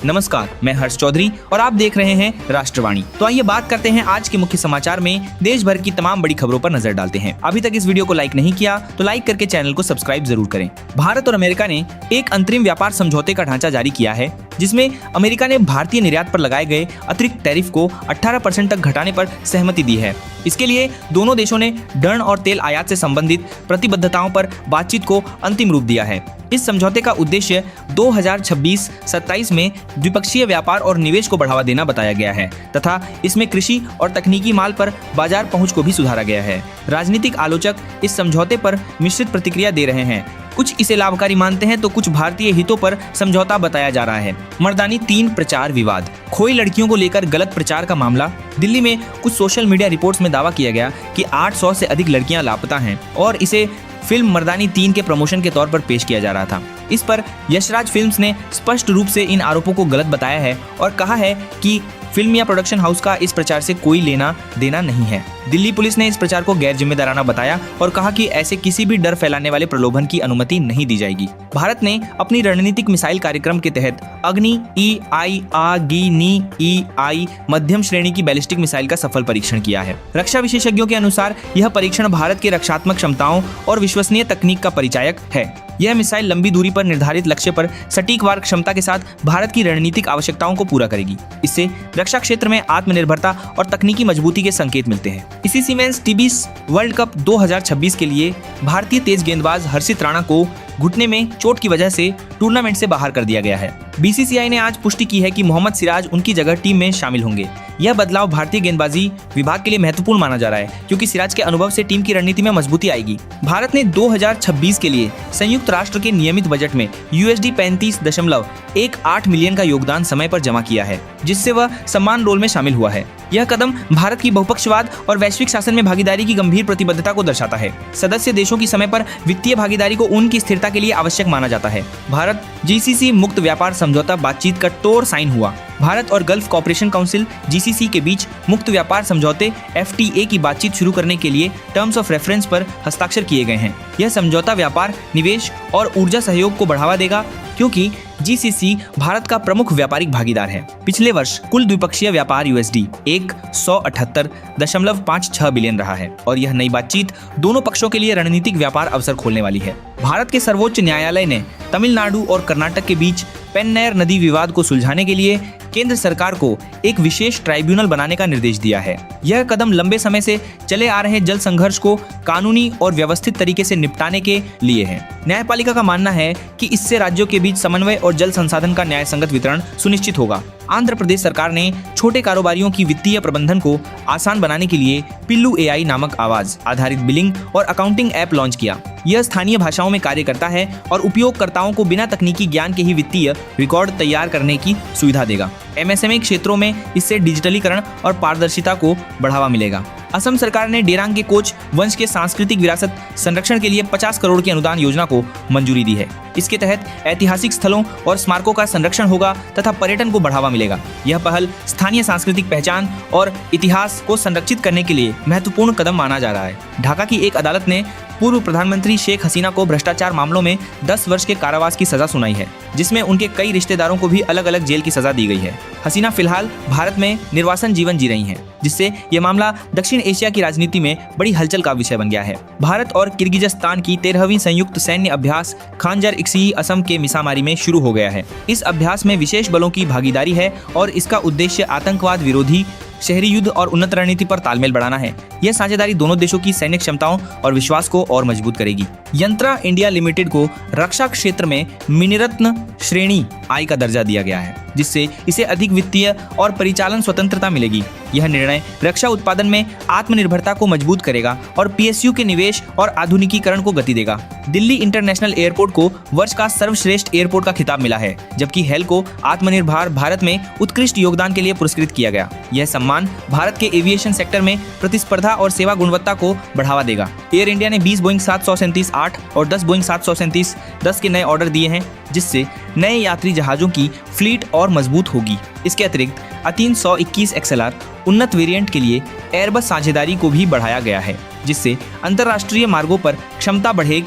नमस्कार, मैं हर्ष चौधरी और आप देख रहे हैं राष्ट्रवाणी। तो आइए बात करते हैं आज के मुख्य समाचार में देश भर की तमाम बड़ी खबरों पर नजर डालते हैं। अभी तक इस वीडियो को लाइक नहीं किया तो लाइक करके चैनल को सब्सक्राइब जरूर करें। भारत और अमेरिका ने एक अंतरिम व्यापार समझौते का ढांचा जारी किया है, जिसमें अमेरिका ने भारतीय निर्यात पर लगाए गए अतिरिक्त टैरिफ को 18% तक घटाने पर सहमति दी है। इसके लिए दोनों देशों ने डर्न और तेल आयात से संबंधित प्रतिबद्धताओं पर बातचीत को अंतिम रूप दिया है। इस समझौते का उद्देश्य 2026-27 में द्विपक्षीय व्यापार और निवेश को बढ़ावा देना बताया गया है तथा इसमें कृषि और तकनीकी माल पर बाजार पहुंच को भी सुधारा गया है। राजनीतिक आलोचक इस समझौते पर मिश्रित प्रतिक्रिया दे रहे हैं। कुछ इसे लाभकारी मानते हैं तो कुछ भारतीय हितों पर समझौता बताया जा रहा है। मर्दानी 3 प्रचार विवाद, खोई लड़कियों को लेकर गलत प्रचार का मामला। दिल्ली में कुछ सोशल मीडिया रिपोर्ट्स में दावा किया गया कि 800 से अधिक लड़कियां लापता हैं और इसे फिल्म मर्दानी 3 के प्रमोशन के तौर पर पेश किया जा रहा था। इस पर यशराज फिल्म्स ने स्पष्ट रूप से इन आरोपों को गलत बताया है और कहा है कि फिल्म या प्रोडक्शन हाउस का इस प्रचार से कोई लेना देना नहीं है। दिल्ली पुलिस ने इस प्रचार को गैर जिम्मेदाराना बताया और कहा कि ऐसे किसी भी डर फैलाने वाले प्रलोभन की अनुमति नहीं दी जाएगी। भारत ने अपनी रणनीतिक मिसाइल कार्यक्रम के तहत अग्नि EI मध्यम श्रेणी की बैलिस्टिक मिसाइल का सफल परीक्षण किया है। रक्षा विशेषज्ञों के अनुसार यह परीक्षण भारत के रक्षात्मक क्षमताओं और विश्वसनीय तकनीक का परिचायक है। यह मिसाइल लंबी दूरी पर निर्धारित लक्ष्य पर सटीक वार क्षमता के साथ भारत की रणनीतिक आवश्यकताओं को पूरा करेगी। इससे रक्षा क्षेत्र में आत्मनिर्भरता और तकनीकी मजबूती के संकेत मिलते हैं। इसी सीमेंस टी20 वर्ल्ड कप 2026 के लिए भारतीय तेज गेंदबाज हर्षित राणा को घुटने में चोट की वजह से टूर्नामेंट से बाहर कर दिया गया है। बीसीसीआई ने आज पुष्टि की है कि मोहम्मद सिराज उनकी जगह टीम में शामिल होंगे। यह बदलाव भारतीय गेंदबाजी विभाग के लिए महत्वपूर्ण माना जा रहा है, क्योंकि सिराज के अनुभव से टीम की रणनीति में मजबूती आएगी। भारत ने 2026 के लिए संयुक्त राष्ट्र के नियमित बजट में $35.18 मिलियन का योगदान समय पर जमा किया है, जिससे वह सम्मान रोल में शामिल हुआ है। यह कदम भारत की बहुपक्षवाद और वैश्विक शासन में भागीदारी की गंभीर प्रतिबद्धता को दर्शाता है। सदस्य देशों की समय पर वित्तीय भागीदारी को उनकी स्थिरता के लिए आवश्यक माना जाता है। भारत GCC मुक्त व्यापार समझौता बातचीत का टोर साइन हुआ। भारत और गल्फ कॉपरेशन काउंसिल GCC के बीच मुक्त व्यापार समझौते FTA की बातचीत शुरू करने के लिए टर्म्स ऑफ रेफरेंस पर हस्ताक्षर किए गए हैं। यह समझौता व्यापार, निवेश और ऊर्जा सहयोग को बढ़ावा देगा, क्योंकि GCC भारत का प्रमुख व्यापारिक भागीदार है। पिछले वर्ष कुल द्विपक्षीय व्यापार USD 178.56 बिलियन रहा है और यह नई बातचीत दोनों पक्षों के लिए रणनीतिक व्यापार अवसर खोलने वाली है। भारत के सर्वोच्च न्यायालय ने तमिलनाडु और कर्नाटक के बीच पेन्नैर नदी विवाद को सुलझाने के लिए केंद्र सरकार को एक विशेष ट्राइब्यूनल बनाने का निर्देश दिया है। यह कदम लंबे समय से चले आ रहे जल संघर्ष को कानूनी और व्यवस्थित तरीके से निपटाने के लिए है। न्यायपालिका का मानना है कि इससे राज्यों के बीच समन्वय और जल संसाधन का न्यायसंगत वितरण सुनिश्चित होगा। आंध्र प्रदेश सरकार ने छोटे कारोबारियों की वित्तीय प्रबंधन को आसान बनाने के लिए पिल्लू AI नामक आवाज आधारित बिलिंग और अकाउंटिंग ऐप लॉन्च किया। यह स्थानीय भाषाओं में कार्य करता है और उपयोगकर्ताओं को बिना तकनीकी ज्ञान के ही वित्तीय रिकॉर्ड तैयार करने की सुविधा देगा। MSME क्षेत्रों में इससे डिजिटलीकरण और पारदर्शिता को बढ़ावा मिलेगा। असम सरकार ने डेरांग के कोच वंश के सांस्कृतिक विरासत संरक्षण के लिए 50 करोड़ की अनुदान योजना को मंजूरी दी है। इसके तहत ऐतिहासिक स्थलों और स्मारकों का संरक्षण होगा तथा पर्यटन को बढ़ावा मिलेगा। यह पहल स्थानीय सांस्कृतिक पहचान और इतिहास को संरक्षित करने के लिए महत्वपूर्ण कदम माना जा रहा है। ढाका की एक अदालत ने पूर्व प्रधानमंत्री शेख हसीना को भ्रष्टाचार मामलों में 10 वर्ष के कारावास की सजा सुनाई है, जिसमें उनके कई रिश्तेदारों को भी अलग अलग जेल की सजा दी गई है। हसीना फिलहाल भारत में निर्वासन जीवन जी रही हैं, जिससे यह मामला दक्षिण एशिया की राजनीति में बड़ी हलचल का विषय बन गया है। भारत और किर्गिज़स्तान की 13वीं संयुक्त सैन्य अभ्यास खांजर इक्सी असम के मिसामारी में शुरू हो गया है। इस अभ्यास में विशेष बलों की भागीदारी है और इसका उद्देश्य आतंकवाद विरोधी, शहरी युद्ध और उन्नत रणनीति पर तालमेल बढ़ाना है। यह साझेदारी दोनों देशों की सैन्य क्षमताओं और विश्वास को और मजबूत करेगी। यंत्रा इंडिया लिमिटेड को रक्षा क्षेत्र में मिनिरत्न श्रेणी I का दर्जा दिया गया है, जिससे इसे अधिक वित्तीय और परिचालन स्वतंत्रता मिलेगी। यह निर्णय रक्षा उत्पादन में आत्मनिर्भरता को मजबूत करेगा और PSU के निवेश और आधुनिकीकरण को गति देगा। दिल्ली इंटरनेशनल एयरपोर्ट को वर्ष का सर्वश्रेष्ठ एयरपोर्ट का खिताब मिला है, जबकि हेल को आत्मनिर्भर भारत में उत्कृष्ट योगदान के लिए पुरस्कृत किया गया। यह सम्मान भारत के एविएशन सेक्टर में प्रतिस्पर्धा और सेवा गुणवत्ता को बढ़ावा देगा। एयर इंडिया ने 20 बोइंग 737-8 और 10 बोइंग 737-10 के नए ऑर्डर दिए हैं, जिससे नए यात्री जहाजों की फ्लीट और मजबूत होगी। इसके अतिरिक्त A321 XLR उन्नत वेरिएंट के लिए एयरबस साझेदारी को भी बढ़ाया गया है, जिससे अंतर्राष्ट्रीय मार्गों पर क्षमता बढ़ेगी